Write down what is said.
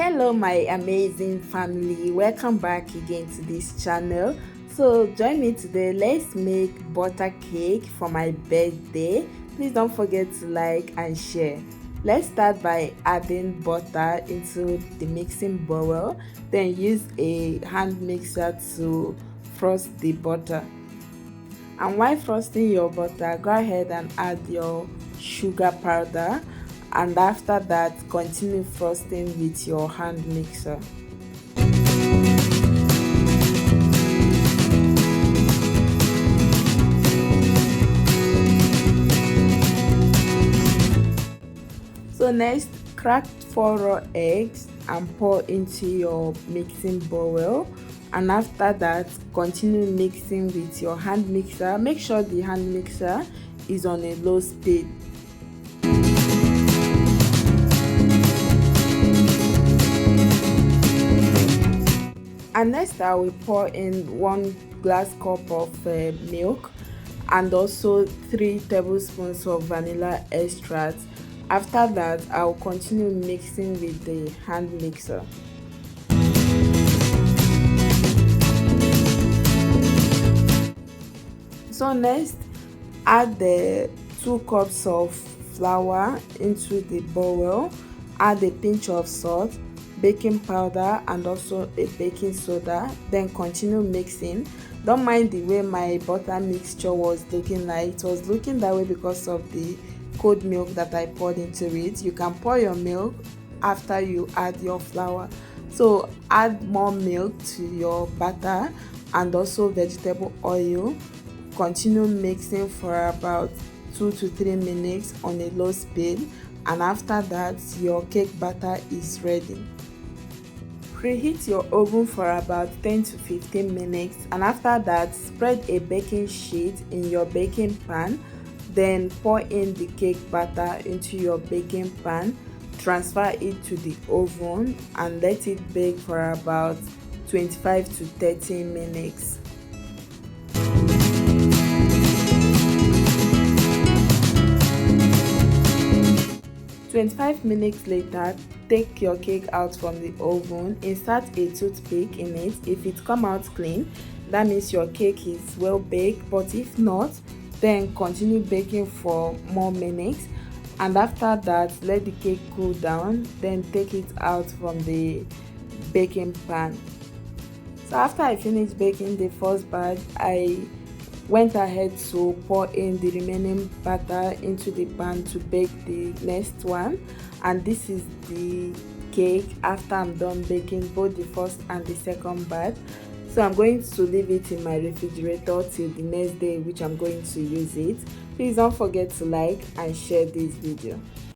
Hello my amazing family, welcome back again to this channel. So join me today, let's make butter cake for my birthday. Please don't forget to like and share. Let's start by adding butter into the mixing bowl, then use a hand mixer to frost the butter. And while frosting your butter, go ahead and add your sugar powder, and after that continue frosting with your hand mixer. So next, crack 4 raw eggs and pour into your mixing bowl, and after that continue mixing with your hand mixer. Make sure the hand mixer is on a low speed. And next I will pour in 1 glass cup of milk and also 3 tablespoons of vanilla extract. After that I will continue mixing with the hand mixer. So next, add the 2 cups of flour into the bowl, add a pinch of salt, baking powder and also a baking soda, then continue mixing. Don't mind the way my butter mixture was looking like. It was looking that way because of the cold milk that I poured into it. You can pour your milk after you add your flour, so add more milk to your butter and also vegetable oil. Continue mixing for about 2 to 3 minutes on a low speed, and after that your cake batter is ready. Preheat your oven for about 10 to 15 minutes, and after that spread a baking sheet in your baking pan, then pour in the cake batter into your baking pan, transfer it to the oven and let it bake for about 25 to 30 minutes. 25 minutes later, take your cake out from the oven, insert a toothpick in it. If it come out clean, that means your cake is well baked, but if not, then continue baking for more minutes, and after that let the cake cool down, then take it out from the baking pan. So after I finished baking the first batch, I went ahead to pour in the remaining batter into the pan to bake the next one, and this is the cake after I'm done baking both the first and the second batch. So I'm going to leave it in my refrigerator till the next day, which I'm going to use it. Please don't forget to like and share this video.